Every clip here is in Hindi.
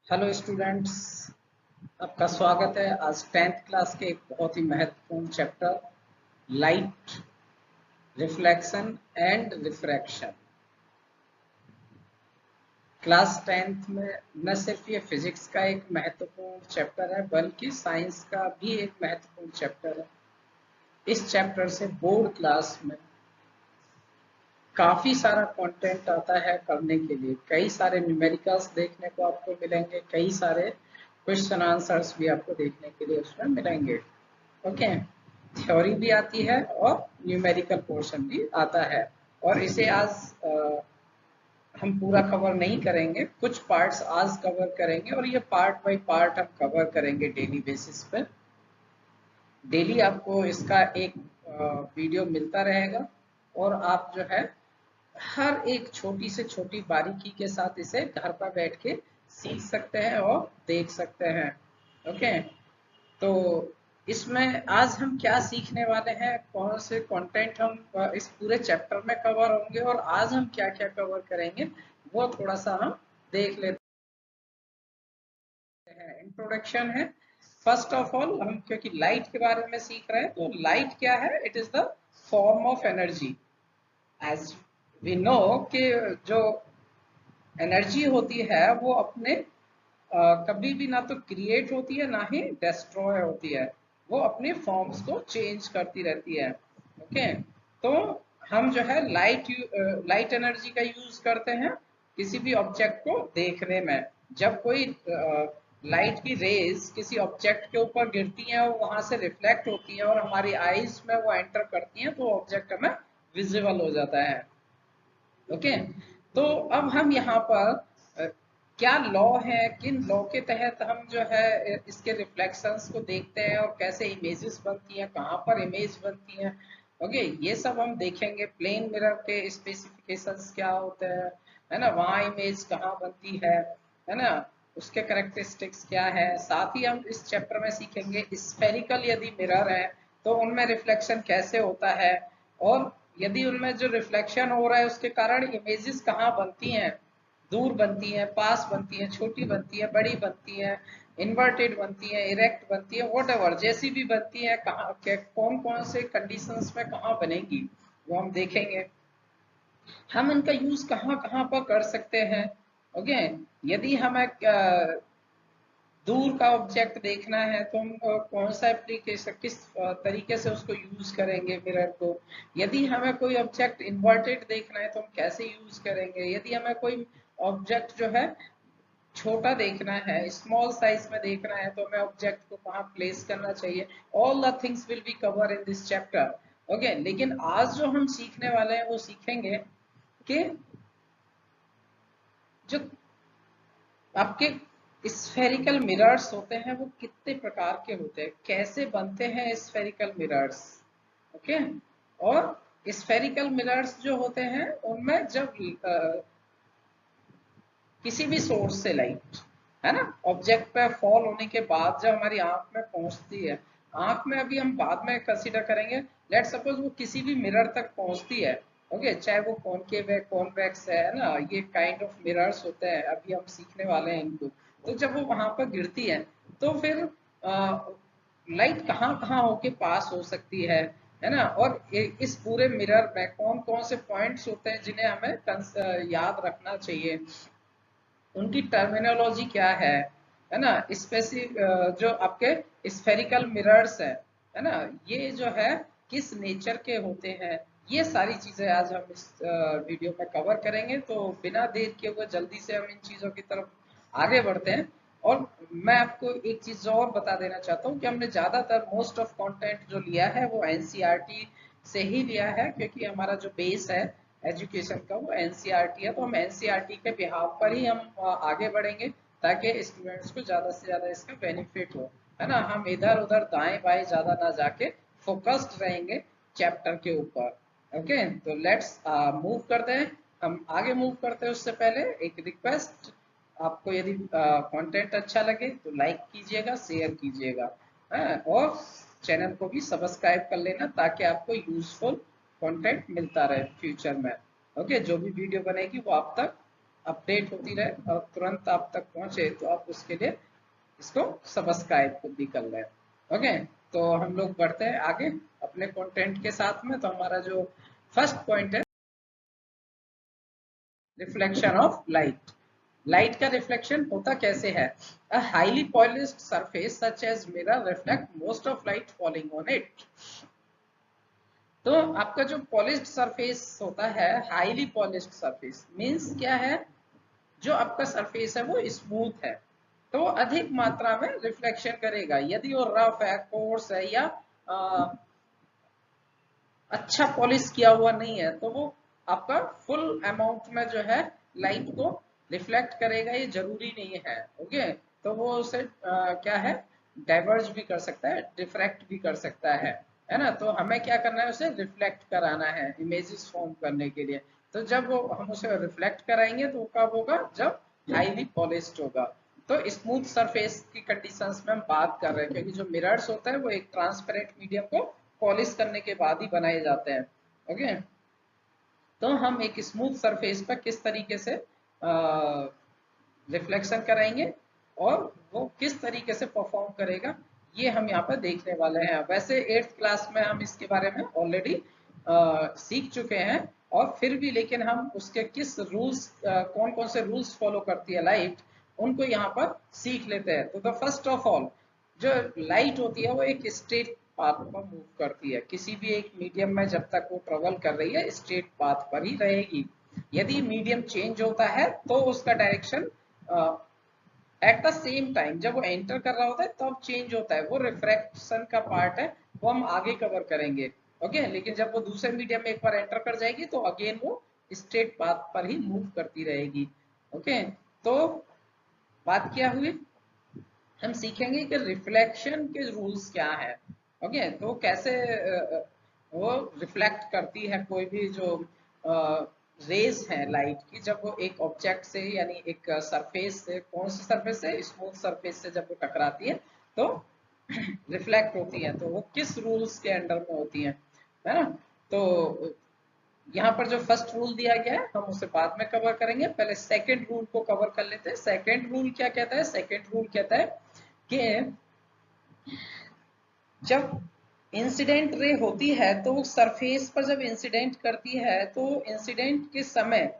हेलो स्टूडेंट्स, आपका स्वागत है आज 10th क्लास के एक बहुत ही महत्वपूर्ण chapter light reflection and refraction. Class 10th में न सिर्फ ये फिजिक्स का एक महत्वपूर्ण चैप्टर है बल्कि साइंस का भी एक महत्वपूर्ण चैप्टर है। इस चैप्टर से बोर्ड क्लास में काफी सारा कंटेंट आता है पढ़ने के लिए। कई सारे न्यूमेरिकल्स देखने को आपको मिलेंगे, कई सारे क्वेश्चन आंसर्स भी आपको देखने के लिए उसमें मिलेंगे। ओके, थ्योरी भी आती है और न्यूमेरिकल पोर्शन भी आता है। और इसे आज हम पूरा कवर नहीं करेंगे, कुछ पार्ट्स आज कवर करेंगे और ये पार्ट बाय पार्ट हम कवर करेंगे डेली बेसिस पे। डेली आपको इसका एक वीडियो मिलता रहेगा और आप जो है हर एक छोटी से छोटी बारीकी के साथ इसे घर पर बैठ के सीख सकते हैं और देख सकते हैं। ओके, तो इसमें आज हम क्या सीखने वाले हैं, कौन से कंटेंट हम इस पूरे चैप्टर में कवर होंगे और आज हम क्या क्या कवर करेंगे वो थोड़ा सा हम देख लेते हैं। इंट्रोडक्शन है फर्स्ट ऑफ ऑल, हम क्योंकि लाइट के बारे में सीख रहे हैं तो लाइट क्या है? It is the form of energy. As we know कि जो एनर्जी होती है वो अपने कभी भी ना तो क्रिएट होती है ना ही डिस्ट्रॉय होती है, वो अपने फॉर्म्स को चेंज करती रहती है। ओके, तो हम जो है लाइट एनर्जी का यूज करते हैं किसी भी ऑब्जेक्ट को देखने में। जब कोई लाइट की रेज किसी ऑब्जेक्ट के ऊपर गिरती हैं और वहां से रिफ्लेक्ट होती हैं और हमारी आईज में वो एंटर करती हैं तो ऑब्जेक्ट हमें विजिबल हो जाता है। ओके, तो अब हम यहाँ पर क्या लॉ है, किन लॉ के तहत हम जो है इसके रिफ्लेक्शंस को देखते हैं और कैसे इमेजेस बनती हैं, कहाँ पर इमेज बनती हैं। ओके, ये सब हम देखेंगे। प्लेन मिरर के स्पेसिफिकेशंस क्या होते हैं, है ना, वहाँ इमेज कहाँ बनती है ना, उसके करेक्टरिस्टिक्स क्या है। साथ ही हम इस चैप्टर में सीखेंगे स्फेरिकल यदि मिरर है तो उनमें रिफ्लेक्शन कैसे होता है और यदि उनमें जो रिफ्लेक्शन हो रहा है उसके कारण इमेजेस कहाँ बनती हैं, दूर बनती हैं, पास बनती हैं, छोटी बनती हैं, बड़ी बनती हैं, इन्वर्टेड बनती हैं, इरेक्ट बनती हैं, वॉट जैसी भी बनती हैं, कहाँ कौन कौन से कंडीशंस में कहाँ बनेगी वो हम देखेंगे। हम इनका यूज कहाँ कहाँ पर कर सकते हैं। ओके, यदि हमें दूर का ऑब्जेक्ट देखना है तो हम कौन सा एप्लीकेशन किस तरीके से उसको यूज करेंगे मिरर को। यदि हमें कोई ऑब्जेक्ट इन्वर्टेड देखना है तो हम कैसे यूज करेंगे। यदि हमें कोई ऑब्जेक्ट जो है छोटा देखना है, स्मॉल साइज में देखना है तो हमें ऑब्जेक्ट को कहाँ प्लेस करना चाहिए। All the things will be cover in this chapter. Okay, लेकिन आज जो हम सीखने वाले हैं वो सीखेंगे कि जो आपके स्फेरिकल मिरर्स होते हैं वो कितने प्रकार के होते हैं, कैसे बनते हैं स्फेरिकल मिरर्स। ओके, और स्फेरिकल मिरर्स जो होते हैं उनमें जब किसी भी सोर्स से लाइट, है ना, ऑब्जेक्ट पे फॉल होने के बाद जब हमारी आंख में पहुंचती है, आंख में अभी हम बाद में कंसीडर करेंगे, लेट सपोज वो किसी भी मिरर तक पहुंचती है। ओके, चाहे वो कॉनकेव है, कॉन्वेक्स है ना, ये काइंड ऑफ मिरर्स होते हैं, अभी हम सीखने वाले हैं इनको। तो जब वो वहां पर गिरती है तो फिर लाइट कहाँ कहाँ होके पास हो सकती है ना, और इस पूरे मिरर में कौन कौन से पॉइंट्स होते हैं जिन्हें हमें याद रखना चाहिए, उनकी टर्मिनोलॉजी क्या है ना, स्पेसिफिक जो आपके स्फेरिकल मिरर्स है ना, ये जो है किस नेचर के होते हैं, ये सारी चीजें आज हम इस वीडियो में कवर करेंगे। तो बिना देर किए हुए जल्दी से हम इन चीजों की तरफ आगे बढ़ते हैं। और मैं आपको एक चीज और बता देना चाहता हूँ कि हमने ज्यादातर मोस्ट ऑफ कंटेंट जो लिया है वो एनसीईआरटी से ही लिया है, क्योंकि हमारा जो बेस है एजुकेशन का वो एनसीईआरटी है। तो हम एनसीईआरटी के बिहाफ पर ही हम आगे बढ़ेंगे ताकि स्टूडेंट्स को ज्यादा से ज्यादा इसका बेनिफिट हो, है ना। हम इधर उधर दाएं बाएं ज्यादा ना जाके फोकस्ड रहेंगे चैप्टर के ऊपर। ओके, तो लेट्स मूव करते हैं। हम आगे मूव करते हैं उससे पहले एक रिक्वेस्ट, आपको यदि कंटेंट अच्छा लगे तो लाइक कीजिएगा, शेयर कीजिएगा, और चैनल को भी सब्सक्राइब कर लेना ताकि आपको यूजफुल कंटेंट मिलता रहे फ्यूचर में। ओके, जो भी वीडियो बनेगी वो आप तक अपडेट होती रहे और तुरंत आप तक पहुंचे, तो आप उसके लिए इसको सब्सक्राइब खुद भी कर लें। ओके, तो हम लोग बढ़ते हैं आगे अपने कंटेंट के साथ में। तो हमारा जो फर्स्ट पॉइंट है, रिफ्लेक्शन ऑफ लाइट। लाइट का रिफ्लेक्शन होता कैसे है? A highly polished surface such as mirror reflect most of light falling on it. तो आपका जो पॉलिश्ड सरफेस होता है, हाईली पॉलिश्ड सरफेस मींस क्या है? जो आपका सरफेस है वो स्मूथ है, तो अधिक मात्रा में रिफ्लेक्शन करेगा। यदि वो रफ है, कोर्स है, या अच्छा पॉलिश किया हुआ नहीं है, तो वो आपका फुल अमाउंट में जो है लाइट को रिफ्लेक्ट करेगा, ये जरूरी नहीं है। ओके, तो वो उसे क्या है, डाइवर्ज भी कर सकता है, डिफ्रैक्ट भी कर सकता है ना। तो हमें क्या करना है, उसे रिफ्लेक्ट कराना है इमेजेस फॉर्म करने के लिए। तो जब वो हम उसे रिफ्लेक्ट कराएंगे तो कब होगा? जब हाईली पॉलिश्ड होगा। तो स्मूथ सरफेस की कंडीशंस में हम बात कर रहे हैं, क्योंकि जो मिरर्स होता है वो एक ट्रांसपेरेंट मीडियम को पॉलिश करने के बाद ही बनाए जाते हैं। ओके, तो हम एक स्मूथ सरफेस पर किस तरीके से रिफ्लेक्शन कराएंगे और वो किस तरीके से परफॉर्म करेगा, ये हम यहाँ पर देखने वाले हैं। वैसे 8th क्लास में हम इसके बारे में ऑलरेडी सीख चुके हैं, और फिर भी लेकिन हम उसके किस रूल्स, कौन कौन से रूल्स फॉलो करती है लाइट, उनको यहाँ पर सीख लेते हैं। तो द फर्स्ट ऑफ ऑल, जो लाइट होती है वो एक स्ट्रेट पाथ पर मूव करती है। किसी भी एक मीडियम में जब तक वो ट्रेवल कर रही है, स्ट्रेट पाथ पर ही रहेगी। यदि मीडियम चेंज होता है तो उसका direction at the same time, जब वो एंटर कर रहा होता है तब चेंज होता है। वो रिफ्रैक्शन का पार्ट है, वो हम आगे कवर करेंगे। ओके, लेकिन जब वो दूसरे मीडियम में एक बार एंटर कर जाएगी तो अगेन वो स्ट्रेट पाथ पर ही मूव करती रहेगी। ओके, तो बात क्या हुई, हम सीखेंगे कि रिफ्लेक्शन के रूल्स क्या है। ओके, तो कैसे वो रिफ्लेक्ट करती है कोई भी जो रेज है लाइट की, जब वो एक ऑब्जेक्ट से, यानी एक सरफेस से, कौन सी सरफेस से? स्मूथ सरफेस से जब वो टकराती है तो रिफ्लेक्ट होती है। तो वो किस रूल्स के अंडर में होती है ना। तो यहाँ पर जो फर्स्ट रूल दिया गया है हम उसे बाद में कवर करेंगे, पहले सेकंड रूल को कवर कर लेते हैं। सेकंड रूल क्या कहता है? सेकंड रूल कहता है कि जब इंसिडेंट रे होती है तो सरफेस पर जब इंसिडेंट करती है, तो इंसिडेंट के समय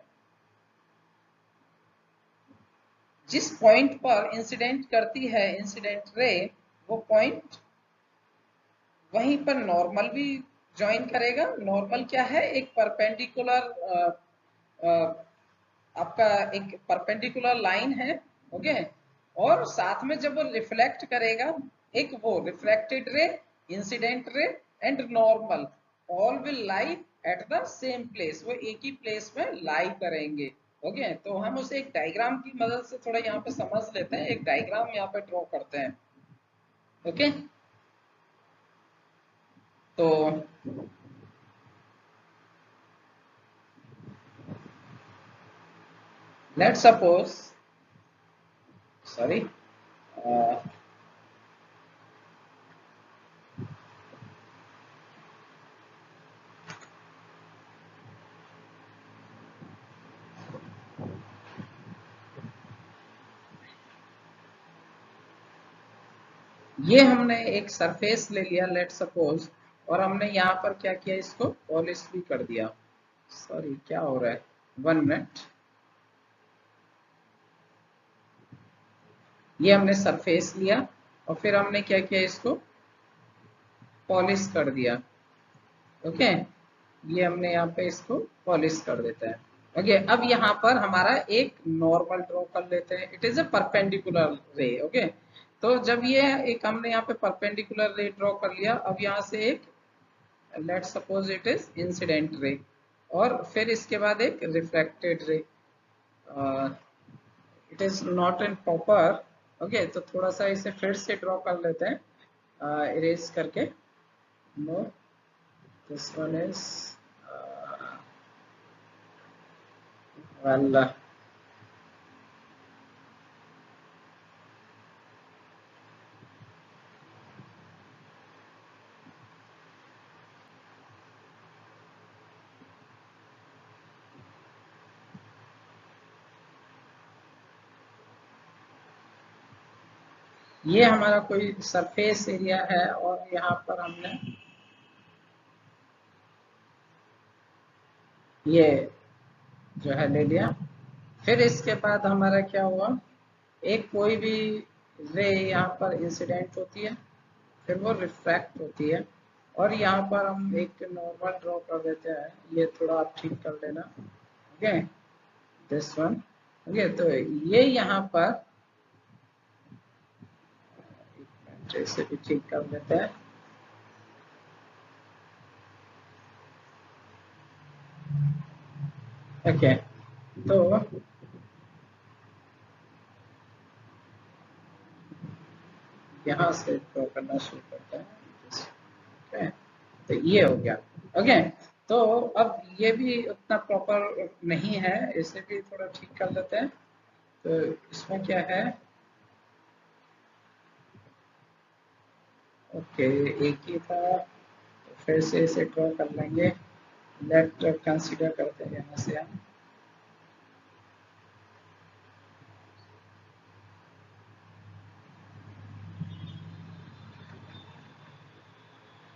जिस पॉइंट पर इंसिडेंट करती है इंसिडेंट रे, वो पॉइंट वहीं पर नॉर्मल भी ज्वाइन करेगा। नॉर्मल क्या है? एक परपेंडिकुलर आपका एक परपेंडिकुलर लाइन है। ओके, और साथ में जब वो रिफ्लेक्ट करेगा, एक वो reflected ray, incident ray and normal all will lie at the same place, वो एक ही प्लेस में लाई करेंगे। ओके, तो हम उसे एक डायग्राम की मदद से थोड़ा यहाँ पे समझ लेते हैं। एक डायग्राम यहाँ पे ड्रॉ करते हैं। ओके, तो लेट्स सपोज, सॉरी, ये हमने एक सरफेस ले लिया लेट सपोज, और हमने यहाँ पर क्या किया, इसको पॉलिश भी कर दिया। सॉरी, क्या हो रहा है, 1 मिनट। ये हमने सरफेस लिया और फिर हमने क्या किया, इसको पॉलिश कर दिया। ओके, ये हमने यहाँ पे इसको पॉलिश कर देते हैं। ओके, अब यहाँ पर हमारा एक नॉर्मल ड्रॉ कर लेते हैं। इट इज अ परपेंडिकुलर रे। ओके, तो जब ये एक हमने यहाँ पे परपेंडिकुलर रे ड्रॉ कर लिया, अब यहाँ से एक let's suppose it is incident ray, और फिर इसके बाद एक reflected ray. It is not in proper. Okay, तो थोड़ा सा इसे फिर से ड्रॉ कर लेते हैं इरेज करके। No, this one is well, ये हमारा कोई सरफेस एरिया है और यहाँ पर हमने ये जो है ले लिया। फिर इसके बाद हमारा क्या हुआ, एक कोई भी रे यहाँ पर इंसिडेंट होती है, फिर वो रिफ्रैक्ट होती है, और यहाँ पर हम एक नॉर्मल ड्रॉ कर देते हैं। ये थोड़ा आप ठीक कर लेना, ओके, दिस वन, ओके। तो ये यहाँ पर जैसे भी ठीक कर देते हैं, ओके। तो यहाँ से ड्रॉ करना शुरू करते हैं, ओके। तो ये हो गया, ओके। तो अब ये भी उतना प्रॉपर नहीं है, इसे भी थोड़ा ठीक कर देते हैं। तो इसमें क्या है, ओके, एक ही था, तो फिर से इसे ड्रॉ कर लेंगे। लेट कंसीडर करते हैं यहाँ से हम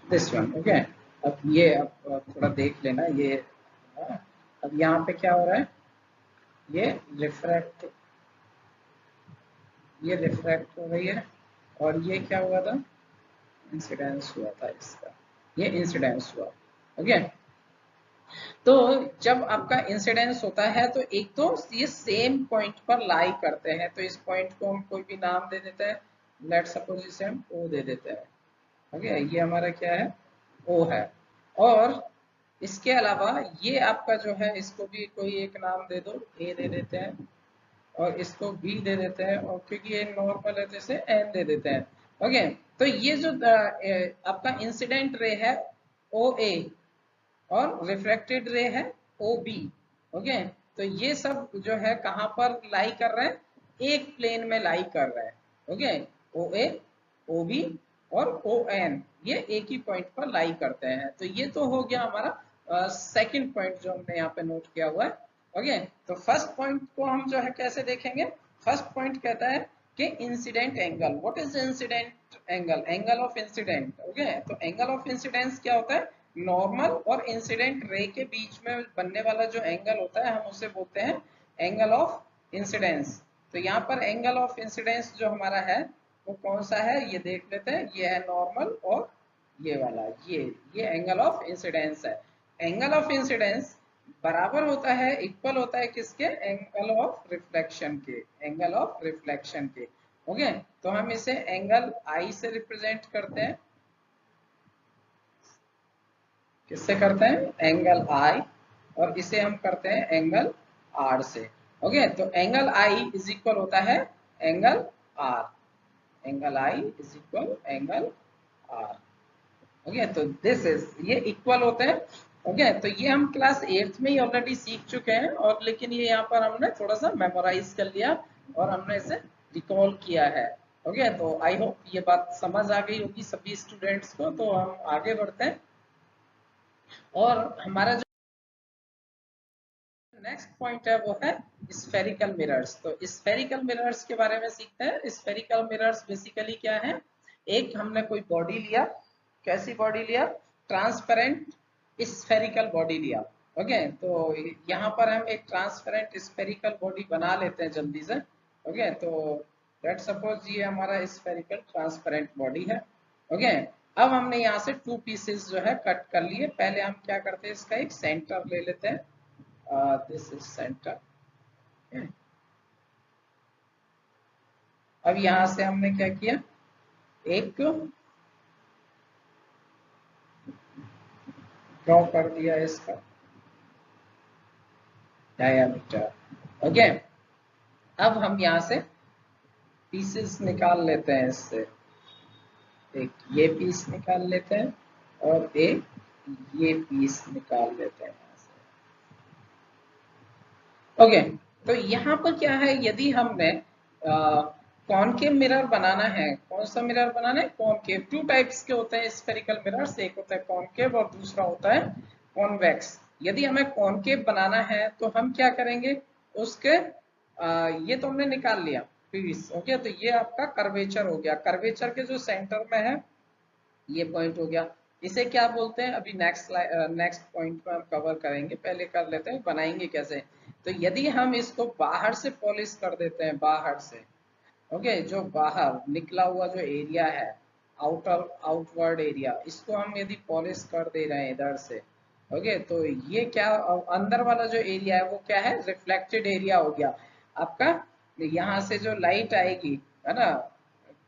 दिस वन, ओके। अब ये अब थोड़ा देख लेना ये, अब यहाँ पे क्या हो रहा है, ये रिफ्रैक्ट, ये रिफ्रैक्ट हो रही है, और ये क्या हुआ था, इंसिडेंस हुआ था इसका, ये इंसिडेंस हुआ, ओके। तो जब आपका इंसिडेंस होता है तो एक तो ये सेम पॉइंट पर लाई करते हैं, तो इस पॉइंट को हम कोई भी नाम दे देते हैं, लेट सपोज इसे हम ओ दे देते हैं, ओके। ये हमारा क्या है, ओ है। और इसके अलावा ये आपका जो है, इसको भी कोई एक नाम दे दो, ए दे देते हैं, और इसको बी दे देते हैं, और क्योंकि ये नॉर्मल है तो इसे एन दे देते हैं, ओके। तो ये जो आपका इंसिडेंट रे है ओ ए, और रिफ्रैक्टेड रे है ओ बी, ओके। तो ये सब जो है कहाँ पर लाई कर रहे हैं, एक प्लेन में लाई कर रहे हैं, ओके। ओ ए, ओ बी और ओ एन, ये एक ही पॉइंट पर लाई करते हैं। तो ये तो हो गया हमारा सेकंड पॉइंट जो हमने यहाँ पे नोट किया हुआ है, ओके। तो फर्स्ट पॉइंट को हम जो है कैसे देखेंगे, फर्स्ट पॉइंट कहता है कि incident angle, what is incident angle, angle of incident, okay. तो एंगल ऑफ इंसिडेंस क्या होता है, नॉर्मल और इंसिडेंट रे के बीच में बनने वाला जो एंगल होता है, हम उसे बोलते हैं एंगल ऑफ इंसिडेंस। तो यहाँ पर एंगल ऑफ इंसिडेंस जो हमारा है वो कौन सा है, ये देख लेते हैं, ये है नॉर्मल, और ये वाला, ये एंगल ऑफ इंसिडेंस है। एंगल ऑफ इंसिडेंस बराबर होता है, इक्वल होता है किसके, एंगल ऑफ रिफ्लेक्शन के, एंगल ऑफ रिफ्लेक्शन के, ओके। तो हम इसे एंगल आई से रिप्रेजेंट करते हैं, किससे करते हैं, एंगल आई, और इसे हम करते हैं एंगल आर से, ओके। तो एंगल आई इज इक्वल होता है angle R, angle I is equal angle R, okay. तो दिस इज, ये इक्वल होते हैं, ओके। तो ये हम क्लास 8th में ही ऑलरेडी सीख चुके हैं, और लेकिन ये यहाँ पर हमने थोड़ा सा मेमोराइज कर लिया और हमने इसे रिकॉल किया है, ओके। तो आई होप ये बात समझ आ गई होगी सभी स्टूडेंट्स को। तो हम आगे बढ़ते हैं, और हमारा जो नेक्स्ट पॉइंट है वो है स्फेरिकल मिरर्स। तो स्फेरिकल मिरर्स के बारे में सीखते हैं। स्फेरिकल मिरर्स बेसिकली क्या है, एक हमने कोई बॉडी लिया, कैसी बॉडी लिया, ट्रांसपेरेंट स्फेरिकल बॉडी लिया, ओके। तो यहाँ पर हम एक ट्रांसपेरेंट स्फेरिकल बॉडी बना लेते हैं जल्दी से, ओके। तो लेट्स सपोज ये हमारा स्फेरिकल ट्रांसपेरेंट बॉडी है, ओके। अब हमने यहाँ से 2 पीसेस जो है कट कर लिए। पहले हम क्या करते हैं, इसका एक सेंटर ले लेते हैं, this is center, okay? अब यहां से हमने क्या किया, एक ड्रॉ कर दिया इसका डायमीटर, ओके। अब हम यहां से पीसेस निकाल लेते हैं इससे, एक ये पीस निकाल लेते हैं, और एक ये पीस निकाल लेते हैं यहाँ से, ओके। तो यहाँ पर क्या है, यदि हमने कॉनकेव मिरर बनाना है, कौन सा मिरर बनाना है, कॉनकेव। 2 टाइप्स के होते हैं स्फेरिकल मिरर्स, एक होता है कॉनकेव और दूसरा होता है कॉन्वेक्स। यदि हमें कॉनकेव बनाना है तो हम क्या करेंगे, उसके ये तो हमने निकाल लिया, पीस। ओके, तो ये आपका कर्वेचर हो गया। कर्वेचर के जो सेंटर में है ये पॉइंट हो गया। इसे क्या बोलते हैं अभी नेक्स्ट पॉइंट में हम कवर करेंगे, पहले कर लेते हैं बनाएंगे कैसे। तो यदि हम इसको बाहर से पॉलिश कर देते हैं, बाहर से, ओके, जो बाहर निकला हुआ जो एरिया है, आउटवर्ड एरिया, इसको हम यदि पॉलिश कर दे रहे हैं इधर से, ओके, तो ये क्या, अंदर वाला जो एरिया है वो क्या है, रिफ्लेक्टेड एरिया हो गया आपका। यहाँ से जो लाइट आएगी, है ना,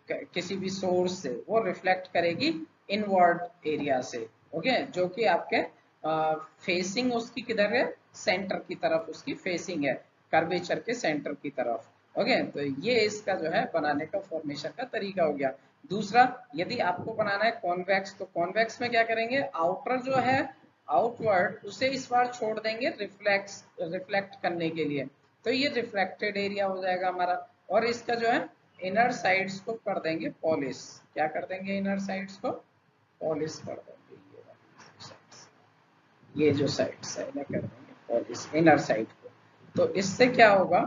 किसी भी सोर्स से, वो रिफ्लेक्ट करेगी इनवर्ड एरिया से। ओके, जो कि आपके फेसिंग उसकी किधर है, सेंटर की तरफ उसकी फेसिंग है, कर्वेचर के सेंटर की तरफ। ओके, तो ये इसका जो है बनाने का फॉर्मेशन का तरीका हो गया। दूसरा, यदि आपको बनाना है कॉन्वेक्स, तो कॉन्वेक्स में क्या करेंगे, आउटर जो है आउटवर्ड उसे इस बार छोड़ देंगे रिफ्लेक्ट करने के लिए, तो ये रिफ्लेक्टेड एरिया हो जाएगा हमारा। और इसका जो है इनर साइड्स को कर देंगे पॉलिश। क्या कर देंगे, इनर साइड्स को पॉलिश कर देंगे। ये जो साइड्स है इन्हें कर देंगे पॉलिश, इनर साइड को। तो इससे क्या होगा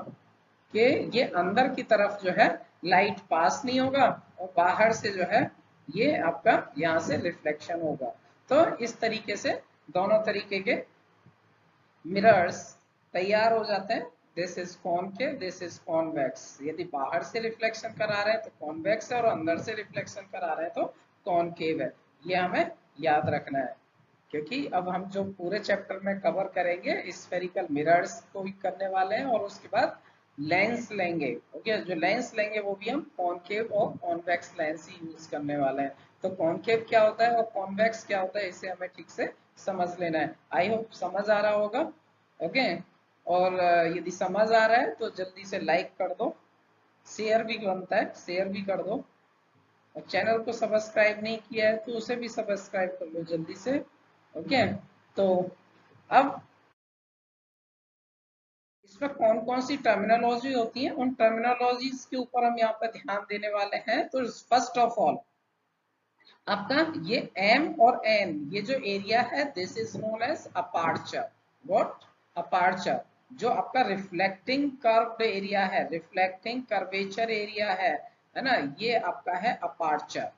कि ये अंदर की तरफ जो है लाइट पास नहीं होगा, और बाहर से जो है ये आपका यहाँ से रिफ्लेक्शन होगा। तो इस तरीके से दोनों तरीके के मिरर्स तैयार हो जाते हैं। This is concave, this is convex. यदि बाहर से रिफ्लेक्शन करा रहे हैं तो कॉन्वेक्स है, और अंदर से रिफ्लेक्शन करा रहे हैं तो कॉनकेव है। ये हमें याद रखना है, क्योंकि अब हम जो पूरे चैप्टर में कवर करेंगे स्फेरिकल मिरर्स को भी करने वाले हैं, और उसके बाद लेंस लेंगे। ओके, जो लेंस लेंगे वो भी हम कॉनकेव और कॉन्वेक्स लेंस ही यूज करने वाले हैं। तो कॉनकेव क्या होता है और कॉन्वेक्स क्या होता है, इसे हमें ठीक से समझ लेना है। आई होप समझ आ रहा होगा। ओके, और यदि समझ आ रहा है तो जल्दी से लाइक कर दो, शेयर भी बनता है, शेयर भी कर दो, और चैनल को सब्सक्राइब नहीं किया है तो उसे भी सब्सक्राइब कर लो जल्दी से। ओके, तो अब इसमें कौन कौन सी टर्मिनोलॉजी होती है, उन टर्मिनोलॉजीज के ऊपर हम यहाँ पर ध्यान देने वाले हैं। तो फर्स्ट ऑफ ऑल आपका ये एम और एन, ये जो एरिया है, this is known as aperture. What, aperture. जो आपका रिफ्लेक्टिंग कर्व्ड एरिया है, रिफ्लेक्टिंग कर्वेचर एरिया है ना, ये आपका है अपार्चर।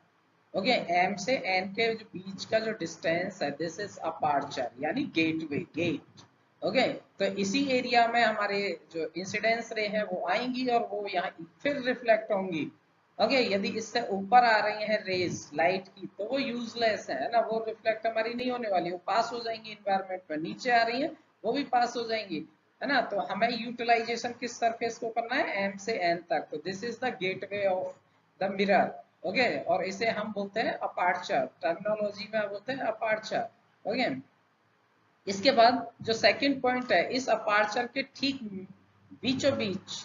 ओके, एम से एन के जो बीच का जो डिस्टेंस है, दिस इज अपार्चर, यानी गेटवे, गेट। ओके, तो इसी एरिया में हमारे जो इंसिडेंस रे है वो आएंगी, और वो यहाँ फिर रिफ्लेक्ट होंगी। ओके, यदि इससे ऊपर आ रही है रेज लाइट की तो वो यूजलेस है ना, वो रिफ्लेक्ट हमारी नहीं होने वाली, वो पास हो जाएंगी इन्वायरमेंट में। नीचे आ रही है वो भी पास हो जाएंगी, है ना। तो हमें यूटिलाइजेशन किस सरफेस को करना है, एम से एन तक। तो this is the gateway of the mirror. Okay, और इसे हम बोलते हैं अपार्चर, टर्मिनोलॉजी में बोलते हैं अपार्चर। ओके, इसके बाद जो सेकंड पॉइंट है, इस अपार्चर के ठीक बीचों बीच,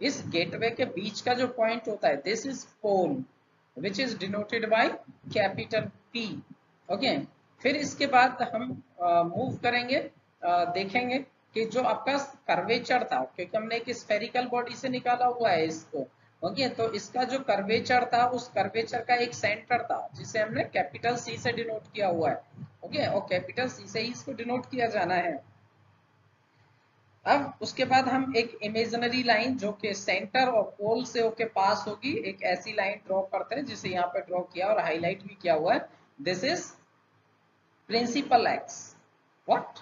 इस गेटवे के बीच का जो पॉइंट होता है, this is pole, which is denoted by capital P. Okay, फिर इसके बाद हम मूव करेंगे, देखेंगे कि जो आपका कर्वेचर था, क्योंकि हमने एक स्फेरिकल बॉडी से निकाला हुआ है इसको। ओके, तो इसका जो कर्वेचर था, उस कर्वेचर का एक सेंटर था जिसे हमने कैपिटल सी से डिनोट किया हुआ है। ओके, और कैपिटल सी से ही इसको डिनोट किया जाना है। अब उसके बाद हम एक इमेजिनरी लाइन जो कि सेंटर और पोल से होके पास होगी, एक ऐसी लाइन ड्रॉ करते हैं जिसे यहाँ पे ड्रॉ किया और हाईलाइट भी किया हुआ है। This is principal axis. What,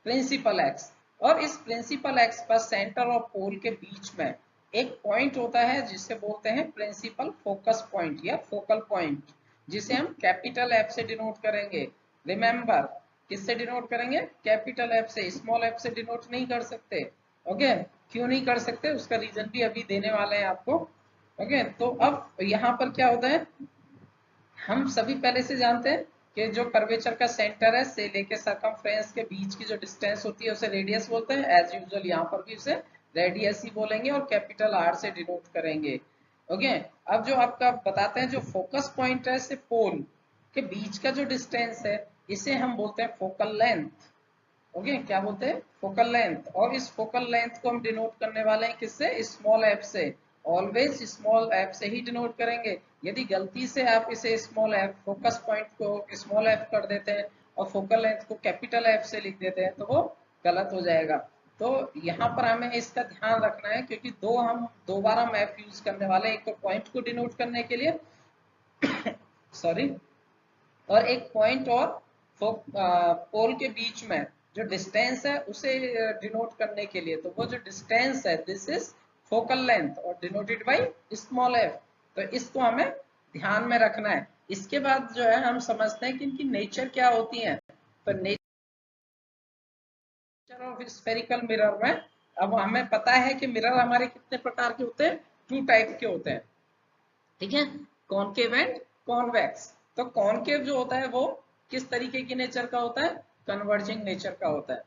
principal axis. और इस प्रिंसिपल एक्स पर सेंटर और पोल के बीच में एक पॉइंट होता है जिसे बोलते हैं प्रिंसिपल फोकस पॉइंट या फोकल पॉइंट, जिसे हम कैपिटल एफ से डिनोट करेंगे। रिमेंबर, किससे डिनोट करेंगे, कैपिटल एफ से, स्मॉल एफ से डिनोट नहीं कर सकते। ओके, क्यों नहीं कर सकते उसका रीजन भी अभी देने वाले हैं आपको। ओके, तो अब यहाँ पर क्या होता है, हम सभी पहले से जानते हैं कि जो कर्वेचर का सेंटर है से लेके सरकमफ्रेंस के बीच की जो डिस्टेंस होती है उसे रेडियस बोलते हैं। एज यूजुअल यहाँ पर भी उसे रेडियस ही बोलेंगे और कैपिटल आर से डिनोट करेंगे। ओके, अब जो आपका बताते हैं जो फोकस पॉइंट है से पोल के बीच का जो डिस्टेंस है, इसे हम बोलते हैं फोकल लेंथ। ओके, क्या बोलते हैं, फोकल लेंथ। और इस फोकल लेंथ को हम डिनोट करने वाले हैं किससे, स्मॉल एफ से। ऑलवेज स्मॉल एफ से ही डिनोट करेंगे। यदि गलती से आप इसे स्मॉल एफ, फोकस पॉइंट को स्मॉल एफ कर देते हैं और फोकल लेंथ को कैपिटल एफ से लिख देते हैं तो वो गलत हो जाएगा। तो यहाँ पर हमें इसका ध्यान रखना है, क्योंकि दो बार हम एफ यूज करने वाले हैं, एक तो पॉइंट को डिनोट करने के लिए सॉरी, और एक पॉइंट और पोल के बीच में जो डिस्टेंस है उसे डिनोट करने के लिए। तो वो जो डिस्टेंस है, दिस इज फोकल लेंथ और डिनोटेड बाई स्मॉल एफ। तो इसको हमें ध्यान में रखना है। इसके बाद जो है हम समझते हैं कि इनकी नेचर क्या होती है। तो नेचर ऑफ स्फेरिकल मिरर में अब हमें पता है कि मिरर हमारे कितने प्रकार के होते हैं, 2 टाइप के होते हैं, ठीक है, कॉनकेव एंड कॉन्वेक्स। तो कॉनकेव जो होता है वो किस तरीके की नेचर का होता है, कन्वर्जिंग नेचर का होता है,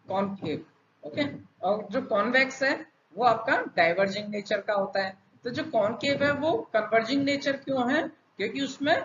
कॉनकेव, ओके। और जो कॉन्वेक्स है वो आपका डाइवर्जिंग नेचर का होता है। तो जो कॉनकेव है वो कन्वर्जिंग नेचर क्यों है, क्योंकि उसमें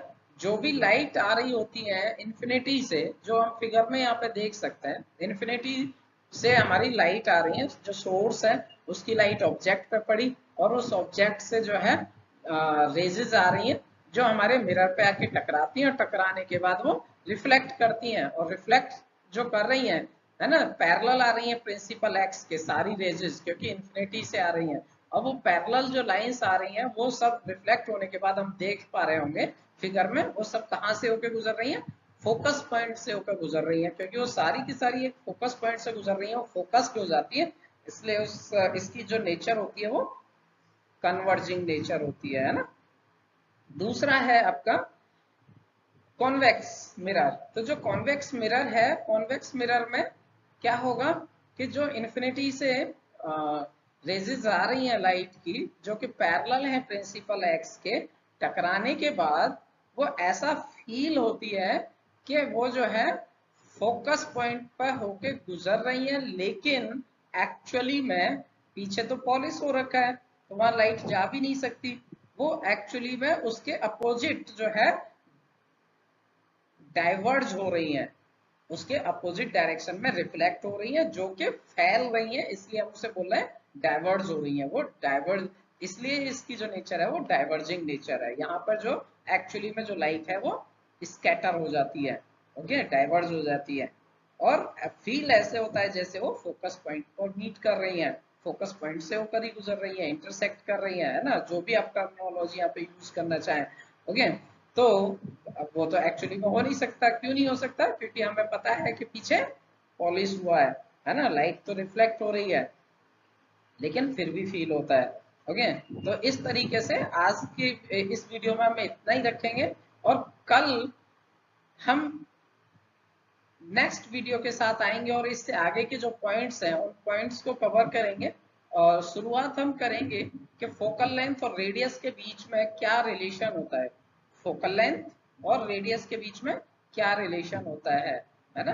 जो भी लाइट आ रही होती है इन्फिनिटी से, जो हम फिगर में यहाँ पे देख सकते हैं, इन्फिनिटी से हमारी लाइट आ रही है, जो सोर्स है उसकी लाइट ऑब्जेक्ट पे पड़ी और उस ऑब्जेक्ट से जो है रेजेस आ रही हैं जो हमारे मिरर पे आके टकराती हैं, और टकराने के बाद वो रिफ्लेक्ट करती हैं, और रिफ्लेक्ट जो कर रही हैं है ना, पैरेलल आ रही हैं प्रिंसिपल एक्स के सारी रेजेस, क्योंकि इन्फिनिटी से आ रही हैं। अब वो पैरेलल जो लाइंस आ रही हैं वो सब रिफ्लेक्ट होने के बाद हम देख पा रहे होंगे फिगर में, वो सब कहाँ से होकर गुजर रही हैं, फोकस पॉइंट से होकर गुजर रही है, क्योंकि वो सारी की सारी एक फोकस पॉइंट से गुजर रही है, वो फोकस हो जाती है, इसलिए उस इसकी जो नेचर होती है वो कन्वर्जिंग नेचर होती है ना। दूसरा है आपका कॉन्वेक्स मिरर। तो जो कॉन्वेक्स मिरर है, कॉन्वेक्स मिरर में क्या होगा कि जो इन्फिनिटी से रेजेस आ रही हैं लाइट की, जो कि पैरेलल है प्रिंसिपल एक्स के, टकराने के बाद वो ऐसा फील होती है कि वो जो है फोकस पॉइंट पर होके गुजर रही है, लेकिन एक्चुअली में पीछे तो पॉलिश हो रखा है तो वहां लाइट जा भी नहीं सकती। वो एक्चुअली में उसके अपोजिट जो है डाइवर्ज हो रही हैं, उसके अपोजिट डायरेक्शन में रिफ्लेक्ट हो रही है, जो कि फैल रही है, इसलिए हम उसे बोल रहे हैं डाइवर्ज हो रही है। वो डाइवर्ज, इसलिए इसकी जो नेचर है वो डाइवर्जिंग नेचर है। यहाँ पर जो एक्चुअली में जो लाइट है वो स्कैटर हो जाती है, ओके, डाइवर्ज हो जाती है, और फील ऐसे होता है जैसे वो फोकस पॉइंट को मीट कर रही है, फोकस पॉइंट से होकर ही गुजर रही है, इंटरसेक्ट कर रही है ना, जो भी आप टर्मिनोलॉजी यहाँ पे यूज करना चाहें, ओके। तो अब वो तो एक्चुअली में हो नहीं सकता, क्यों नहीं हो सकता, क्योंकि हमें पता है कि पीछे पॉलिश हुआ है ना, लाइट तो रिफ्लेक्ट हो रही है, लेकिन फिर भी फील होता है, ओके। तो इस तरीके से आज की इस वीडियो में हम इतना ही रखेंगे, और कल हम नेक्स्ट वीडियो के साथ आएंगे और इससे आगे के जो पॉइंट्स हैं उन पॉइंट्स को कवर करेंगे। और शुरुआत हम करेंगे कि फोकल लेंथ और रेडियस के बीच में क्या रिलेशन होता है, फोकल लेंथ और रेडियस के बीच में क्या रिलेशन होता है ना।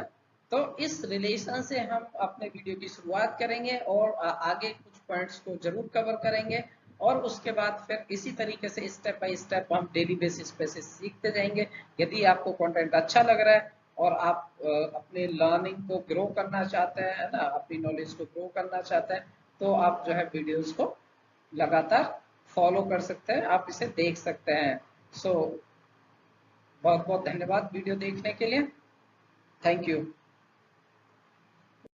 तो इस रिलेशन से हम अपने वीडियो की शुरुआत करेंगे और आगे कुछ पॉइंट्स को जरूर कवर करेंगे, और उसके बाद फिर इसी तरीके से स्टेप बाय स्टेप हम डेली बेसिस पे से सीखते जाएंगे। यदि आपको कंटेंट अच्छा लग रहा है और आप अपने लर्निंग को ग्रो करना चाहते हैं ना, अपनी नॉलेज को ग्रो करना चाहते हैं, तो आप जो है वीडियोस को लगातार फॉलो कर सकते हैं, आप इसे देख सकते हैं। सो बहुत बहुत धन्यवाद वीडियो देखने के लिए, थैंक यू।